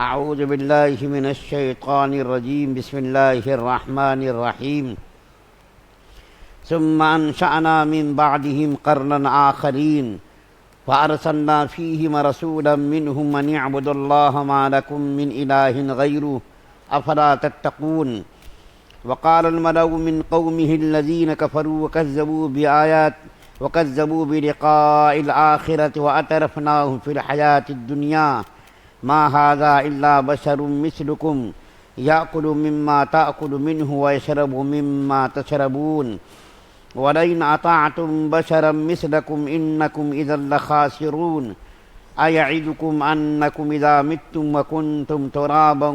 اعوذ باللہ من الشیطان الرجیم بسم اللہ الرحمن الرحیم ثم انشأنا من بعدهم قرنا آخرین فارسلنا فیہم رسولا منہم ان اعبدوا اللہ ما لکم من الہ غیرہ افلا تتقون وقال الملأ من قومه الذين كفروا وكذبوا بلقاء الآخرة وأترفناهم في الحياة الدنيا ما هذا إلا بشر مثلكم يأكل مما تأكل منه ويشرب مما تشربون ولئن أطعتم بشرا مثلكم إنكم إذا لخاسرون أيعدكم أنكم إذا متم وكنتم ترابا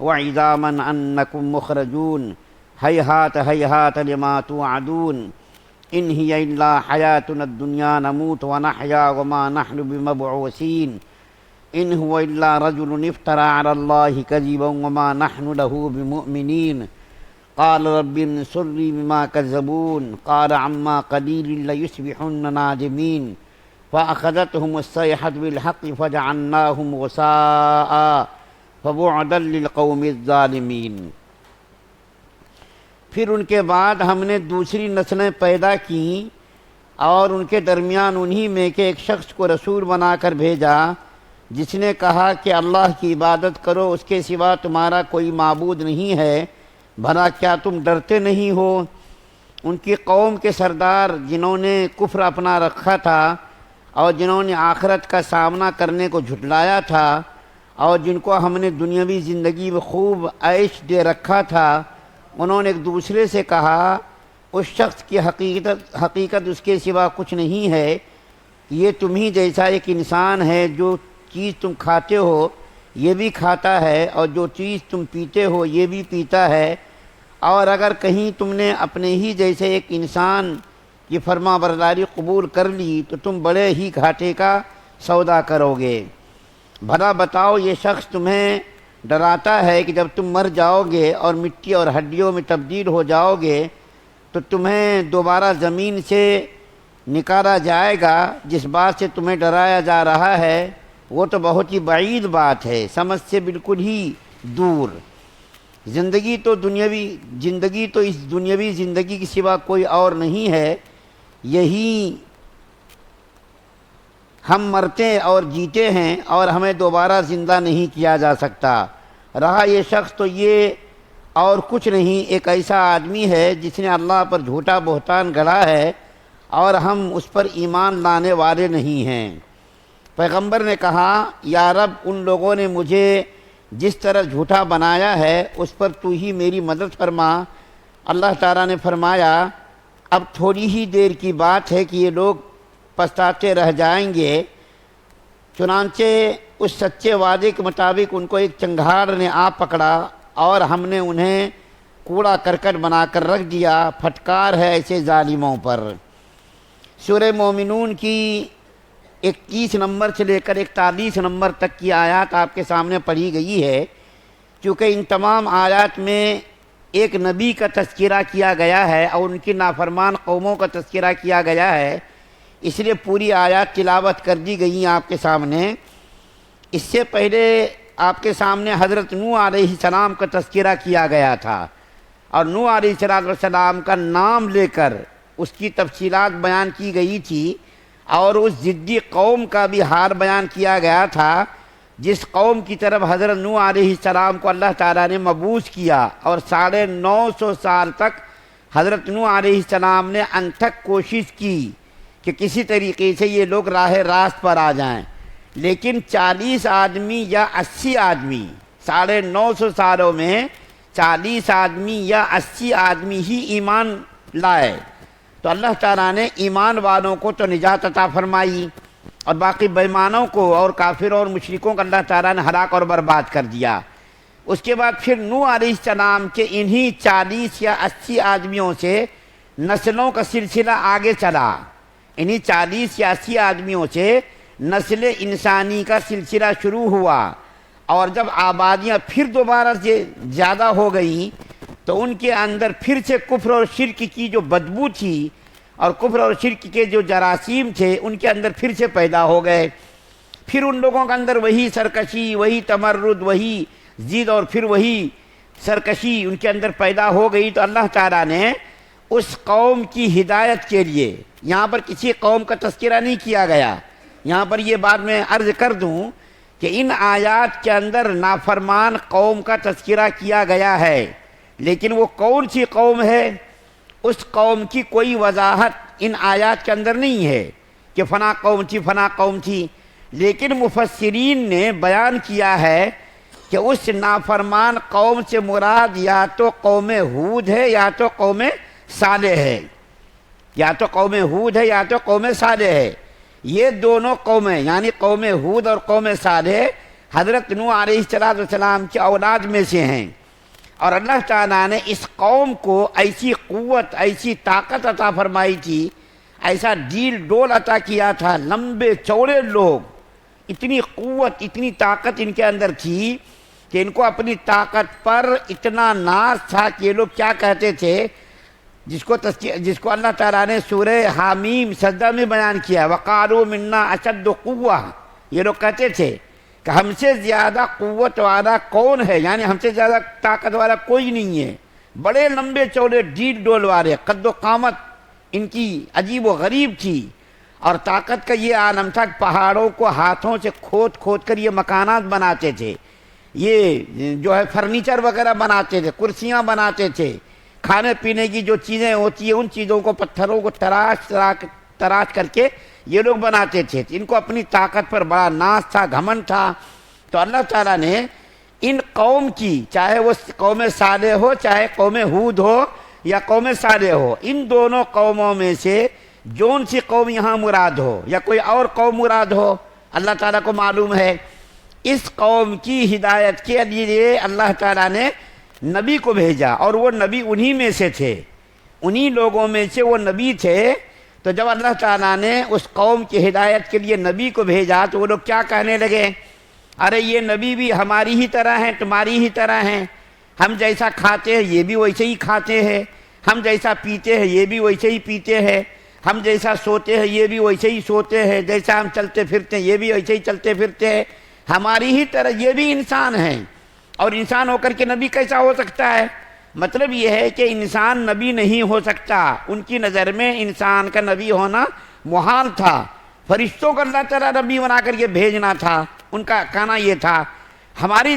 وعظاما أنكم مخرجون هيهات هيهات لما توعدون إن هي إلا حياتنا الدنيا نموت ونحيا وما نحن بمبعوثين إن هو إلا رجل افترى على الله كذبا وما نحن له بمؤمنين قال رب انصرني بما كذبون قال عما قليل ليصبحن نادمين فأخذتهم الصيحة بالحق فجعلناهم غثاء فبعدا للقوم الظالمین۔ پھر ان کے بعد ہم نے دوسری نسلیں پیدا کیں اور ان کے درمیان انہی میں کے ایک شخص کو رسول بنا کر بھیجا جس نے کہا کہ اللہ کی عبادت کرو، اس کے سوا تمہارا کوئی معبود نہیں ہے، بھلا کیا تم ڈرتے نہیں ہو؟ ان کی قوم کے سردار جنہوں نے کفر اپنا رکھا تھا اور جنہوں نے آخرت کا سامنا کرنے کو جھٹلایا تھا اور جن کو ہم نے دنیاوی زندگی میں خوب عیش دے رکھا تھا، انہوں نے ایک دوسرے سے کہا اس شخص کی حقیقت اس کے سوا کچھ نہیں ہے، یہ تم ہی جیسا ایک انسان ہے، جو چیز تم کھاتے ہو یہ بھی کھاتا ہے اور جو چیز تم پیتے ہو یہ بھی پیتا ہے، اور اگر کہیں تم نے اپنے ہی جیسے ایک انسان کی فرما برداری قبول کر لی تو تم بڑے ہی گھاٹے کا سودا کرو گے۔ بھلا بتاؤ یہ شخص تمہیں ڈراتا ہے کہ جب تم مر جاؤ گے اور مٹی اور ہڈیوں میں تبدیل ہو جاؤ گے تو تمہیں دوبارہ زمین سے نکالا جائے گا، جس بات سے تمہیں ڈرایا جا رہا ہے وہ تو بہت ہی بعید بات ہے، سمجھ سے بالکل ہی دور۔ زندگی تو اس دنیاوی زندگی کے سوا کوئی اور نہیں ہے، یہی ہم مرتے اور جیتے ہیں اور ہمیں دوبارہ زندہ نہیں کیا جا سکتا۔ رہا یہ شخص تو یہ اور کچھ نہیں، ایک ایسا آدمی ہے جس نے اللہ پر جھوٹا بہتان گڑھا ہے اور ہم اس پر ایمان لانے والے نہیں ہیں۔ پیغمبر نے کہا یا رب، ان لوگوں نے مجھے جس طرح جھوٹا بنایا ہے اس پر تو ہی میری مدد فرما۔ اللہ تعالیٰ نے فرمایا اب تھوڑی ہی دیر کی بات ہے کہ یہ لوگ پچھتاتے رہ جائیں گے۔ چنانچہ اس سچے وعدے کے مطابق ان کو ایک چنگھاڑ نے آ پکڑا اور ہم نے انہیں کوڑا کرکٹ بنا کر رکھ دیا۔ پھٹکار ہے ایسے ظالموں پر۔ سورہ مومنون کی 31 نمبر سے لے کر 41 نمبر تک کی آیات آپ کے سامنے پڑھی گئی ہے۔ چونکہ ان تمام آیات میں ایک نبی کا تذکرہ کیا گیا ہے اور ان کی نافرمان قوموں کا تذکرہ کیا گیا ہے، اس لیے پوری آیات تلاوت کر دی گئی ہیں آپ کے سامنے۔ اس سے پہلے آپ کے سامنے حضرت نوح علیہ السلام کا تذکرہ کیا گیا تھا اور نوح علیہ السلام کا نام لے کر اس کی تفصیلات بیان کی گئی تھی اور اس ضدی قوم کا بھی حال بیان کیا گیا تھا جس قوم کی طرف حضرت نوح علیہ السلام کو اللہ تعالیٰ نے مبعوث کیا، اور 950 سال تک حضرت نوح علیہ السلام نے انتھک کوشش کی کہ کسی طریقے سے یہ لوگ راہ راست پر آ جائیں، لیکن 40 آدمی یا 80 آدمی 950 سالوں میں 40 آدمی یا 80 آدمی ہی ایمان لائے، تو اللہ تعالیٰ نے ایمان والوں کو تو نجات عطا فرمائی اور باقی بے ایمانوں کو اور کافروں اور مشرکوں کو اللہ تعالیٰ نے ہلاک اور برباد کر دیا۔ اس کے بعد پھر نوح علیہ السلام کے انہی 40 یا 80 آدمیوں سے نسلوں کا سلسلہ آگے چلا، انہی 40 یا 80 آدمیوں سے نسل انسانی کا سلسلہ شروع ہوا، اور جب آبادیاں پھر دوبارہ سے زیادہ ہو گئیں تو ان کے اندر پھر سے کفر اور شرک کی جو بدبو تھی اور کفر اور شرک کے جو جراثیم تھے ان کے اندر پھر سے پیدا ہو گئے۔ پھر ان لوگوں کے اندر وہی سرکشی، وہی تمرد، وہی ضد اور پھر وہی سرکشی ان کے اندر پیدا ہو گئی۔ تو اللہ تعالیٰ نے اس قوم کی ہدایت کے لیے، یہاں پر کسی قوم کا تذکرہ نہیں کیا گیا، یہاں پر یہ بات میں عرض کر دوں کہ ان آیات کے اندر نافرمان قوم کا تذکرہ کیا گیا ہے، لیکن وہ کون سی قوم ہے اس قوم کی کوئی وضاحت ان آیات کے اندر نہیں ہے کہ فلاں قوم تھی فلاں قوم تھی، لیکن مفسرین نے بیان کیا ہے کہ اس نافرمان قوم سے مراد یا تو قوم ہود ہے یا تو قوم صالح ہے، یا تو قوم ہود ہے یا تو قوم صالح ہے۔ یہ دونوں قومیں یعنی قوم ہود اور قوم صالح حضرت نوح علیہ السلام کی اولاد میں سے ہیں، اور اللہ تعالیٰ نے اس قوم کو ایسی قوت، ایسی طاقت عطا فرمائی تھی، ایسا ڈیل ڈول عطا کیا تھا، لمبے چوڑے لوگ، اتنی قوت اتنی طاقت ان کے اندر تھی کہ ان کو اپنی طاقت پر اتنا ناز تھا کہ یہ لوگ کیا کہتے تھے، جس کو اللہ تعالیٰ نے سورہ حامیم سجدہ میں بیان کیا، وقالوا منا اشد قوہ، یہ لوگ کہتے تھے کہ ہم سے زیادہ قوت والا کون ہے، یعنی ہم سے زیادہ طاقت والا کوئی نہیں ہے۔ بڑے لمبے چوڑے ڈیل ڈول والے، قد و قامت ان کی عجیب و غریب تھی، اور طاقت کا یہ عالم تھا کہ پہاڑوں کو ہاتھوں سے کھود کھود کر یہ مکانات بناتے تھے، یہ جو ہے فرنیچر وغیرہ بناتے تھے، کرسیاں بناتے تھے، کھانے پینے کی جو چیزیں ہوتی ہیں ان چیزوں کو، پتھروں کو تراش کر کے یہ لوگ بناتے تھے۔ ان کو اپنی طاقت پر بڑا ناز تھا، گھمنڈ تھا۔ تو اللہ تعالیٰ نے ان قوم کی، چاہے وہ قوم صالح ہو چاہے قوم ہود ہو یا قوم صالح ہو، ان دونوں قوموں میں سے جون سی قوم یہاں مراد ہو یا کوئی اور قوم مراد ہو، اللہ تعالیٰ کو معلوم ہے۔ اس قوم کی ہدایت کے لیے اللہ تعالیٰ نے نبی کو بھیجا، اور وہ نبی انہی میں سے تھے، انہی لوگوں میں سے وہ نبی تھے۔ تو جب اللہ تعالیٰ نے اس قوم کی ہدایت کے لیے نبی کو بھیجا تو وہ لوگ کیا کہنے لگے، ارے یہ نبی بھی ہماری ہی طرح ہیں، تمہاری ہی طرح ہیں، ہم جیسا کھاتے ہیں یہ بھی ویسے ہی کھاتے ہیں، ہم جیسا پیتے ہیں یہ بھی ویسے ہی پیتے ہیں، ہم جیسا سوتے ہیں یہ بھی ویسے ہی سوتے ہیں، جیسا ہم چلتے پھرتے ہیں یہ بھی ویسے ہی چلتے پھرتے ہیں، ہماری ہی طرح یہ بھی انسان ہیں، اور انسان ہو کر کے نبی کیسا ہو سکتا ہے؟ مطلب یہ ہے کہ انسان نبی نہیں ہو سکتا، ان کی نظر میں انسان کا نبی ہونا محال تھا، فرشتوں کو اللہ تعالیٰ نبی بنا کر کے بھیجنا تھا، ان کا کہنا یہ تھا۔ ہماری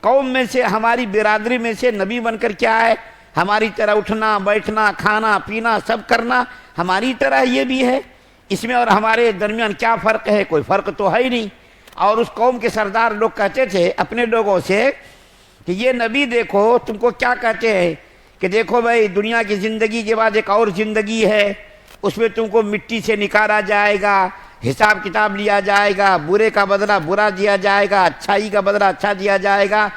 قوم میں سے، ہماری برادری میں سے نبی بن کر کیا ہے، ہماری طرح اٹھنا بیٹھنا کھانا پینا سب کرنا ہماری طرح یہ بھی ہے، اس میں اور ہمارے درمیان کیا فرق ہے؟ کوئی فرق تو ہے ہی نہیں۔ اور اس قوم کے سردار لوگ کہتے تھے اپنے لوگوں سے کہ یہ نبی دیکھو تم کو کیا کہتے ہیں کہ دیکھو بھائی دنیا کی زندگی کے بعد ایک اور زندگی ہے، اس میں تم کو مٹی سے نکالا جائے گا، حساب کتاب لیا جائے گا، برے کا بدلہ برا دیا جائے گا، اچھائی کا بدلہ اچھا دیا جائے گا۔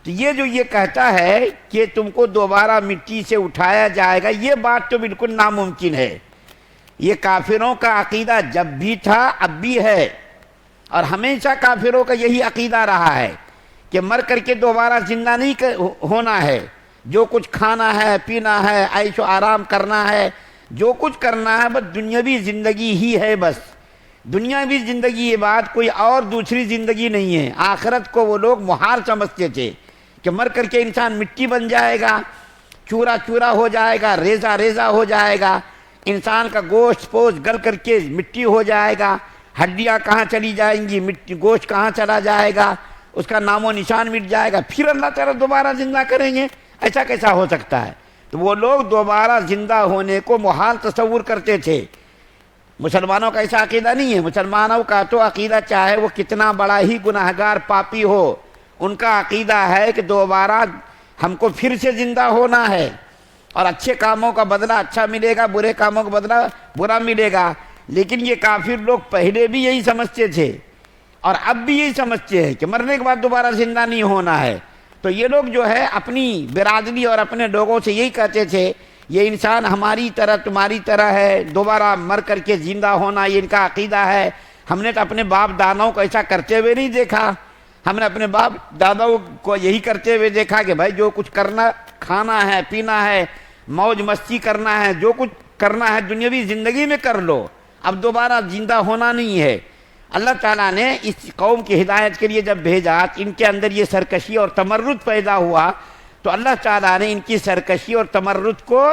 تو یہ جو یہ کہتا ہے کہ تم کو دوبارہ مٹی سے اٹھایا جائے گا، یہ بات تو بالکل ناممکن ہے۔ یہ کافروں کا عقیدہ جب بھی تھا اب بھی ہے، اور ہمیشہ کافروں کا یہی عقیدہ رہا ہے کہ مر کر کے دوبارہ زندہ نہیں ہونا ہے، جو کچھ کھانا ہے پینا ہے عیش و آرام کرنا ہے، جو کچھ کرنا ہے بس دنیاوی زندگی ہی ہے، بس دنیاوی زندگی یہ بات، کوئی اور دوسری زندگی نہیں ہے۔ آخرت کو وہ لوگ محال سمجھتے تھے کہ مر کر کے انسان مٹی بن جائے گا، چورا چورا ہو جائے گا، ریزہ ریزہ ہو جائے گا، انسان کا گوشت پوش گل کر کے مٹی ہو جائے گا، ہڈیاں کہاں چلی جائیں گی، گوشت کہاں چلا جائے گا، اس کا نام و نشان مٹ جائے گا، پھر اللہ تعالیٰ دوبارہ زندہ کریں گے، ایسا کیسا ہو سکتا ہے؟ تو وہ لوگ دوبارہ زندہ ہونے کو محال تصور کرتے تھے۔ مسلمانوں کا ایسا عقیدہ نہیں ہے، مسلمانوں کا تو عقیدہ چاہے وہ کتنا بڑا ہی گناہگار پاپی ہو، ان کا عقیدہ ہے کہ دوبارہ ہم کو پھر سے زندہ ہونا ہے، اور اچھے کاموں کا بدلہ اچھا ملے گا، برے کاموں کا بدلہ برا ملے گا۔ لیکن یہ کافر لوگ پہلے بھی یہی سمجھتے تھے اور اب بھی یہی سمجھتے ہیں کہ مرنے کے بعد دوبارہ زندہ نہیں ہونا ہے۔ تو یہ لوگ جو ہے اپنی برادری اور اپنے لوگوں سے یہی کہتے تھے یہ انسان ہماری طرح تمہاری طرح ہے، دوبارہ مر کر کے زندہ ہونا یہ ان کا عقیدہ ہے۔ ہم نے تو اپنے باپ داداؤں کو ایسا کرتے ہوئے نہیں دیکھا، ہم نے اپنے باپ داداؤں کو یہی کرتے ہوئے دیکھا کہ بھائی جو کچھ کرنا کھانا ہے پینا ہے موج مستی کرنا ہے، جو کچھ کرنا ہے دنیاوی زندگی میں کر لو، اب دوبارہ زندہ ہونا نہیں ہے۔ اللہ تعالیٰ نے اس قوم کی ہدایت کے لیے جب بھیجا، ان کے اندر یہ سرکشی اور تمرد پیدا ہوا، تو اللہ تعالیٰ نے ان کی سرکشی اور تمرد کو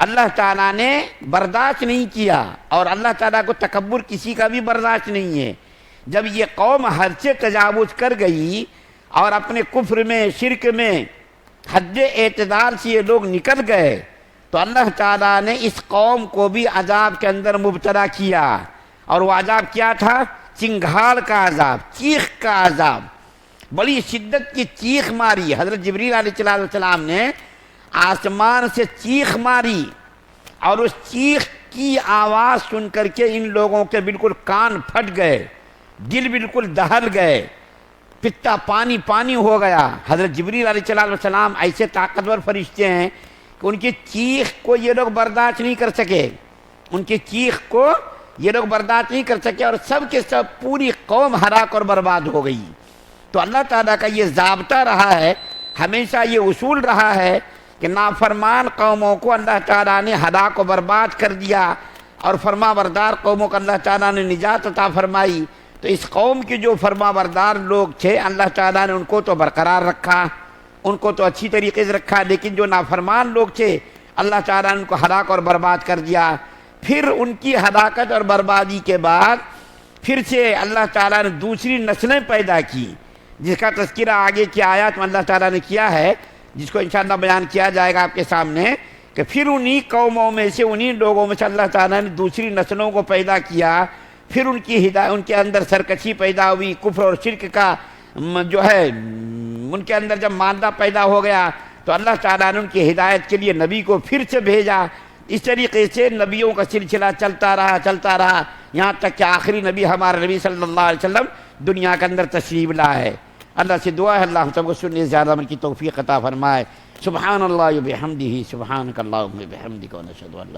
اللہ تعالیٰ نے برداشت نہیں کیا، اور اللہ تعالیٰ کو تکبر کسی کا بھی برداشت نہیں ہے۔ جب یہ قوم حد سے تجاوز کر گئی اور اپنے کفر میں، شرک میں حد اعتدال سے یہ لوگ نکل گئے، تو اللہ تعالیٰ نے اس قوم کو بھی عذاب کے اندر مبتلا کیا، اور وہ عذاب کیا تھا؟ چنگھاڑ کا عذاب، چیخ کا عذاب، بڑی شدت کی چیخ ماری۔ حضرت جبریل علیہ السلام نے آسمان سے چیخ ماری، اور اس چیخ کی آواز سن کر کے ان لوگوں کے بالکل کان پھٹ گئے، دل بالکل دہل گئے، پتا پانی پانی ہو گیا۔ حضرت جبریل علیہ السلام ایسے طاقتور فرشتے ہیں کہ ان کی چیخ کو یہ لوگ برداشت نہیں کر سکے، ان کی چیخ کو یہ لوگ برداشت نہیں کر سکے، اور سب کے سب پوری قوم ہلاک اور برباد ہو گئی۔ تو اللہ تعالیٰ کا یہ ضابطہ رہا ہے، ہمیشہ یہ اصول رہا ہے کہ نافرمان قوموں کو اللہ تعالیٰ نے ہلاک و برباد کر دیا، اور فرما بردار قوموں کو اللہ تعالیٰ نے نجات عطا فرمائی۔ تو اس قوم کے جو فرما بردار لوگ تھے، اللہ تعالیٰ نے ان کو تو برقرار رکھا، ان کو تو اچھی طریقے سے رکھا، لیکن جو نافرمان لوگ تھے اللہ تعالیٰ نے ان کو ہلاک اور برباد کر دیا۔ پھر ان کی ہلاکت اور بربادی کے بعد پھر سے اللہ تعالیٰ نے دوسری نسلیں پیدا کی، جس کا تذکرہ آگے کی آیات میں اللہ تعالیٰ نے کیا ہے، جس کو انشاءاللہ بیان کیا جائے گا آپ کے سامنے، کہ پھر انہی قوموں میں سے، انہی لوگوں میں سے اللہ تعالیٰ نے دوسری نسلوں کو پیدا کیا۔ پھر ان کی ان کے اندر سرکشی پیدا ہوئی، کفر اور شرک کا جو ہے ان کے اندر جب مادہ پیدا ہو گیا، تو اللہ تعالیٰ نے ان کی ہدایت کے لیے نبی کو پھر سے بھیجا۔ اس طریقے سے نبیوں کا سلسلہ چلتا رہا یہاں تک کہ آخری نبی ہمارے نبی صلی اللہ علیہ وسلم دنیا کے اندر تشریف لائے ہے۔ اللہ سے دعا ہے اللہ ہم سب کو سننے زیادہ عمل کی توفیق عطا فرمائے۔ سبحان اللہ و بحمدہ، سبحانک اللہم و بحمدک، و نشہد ان لا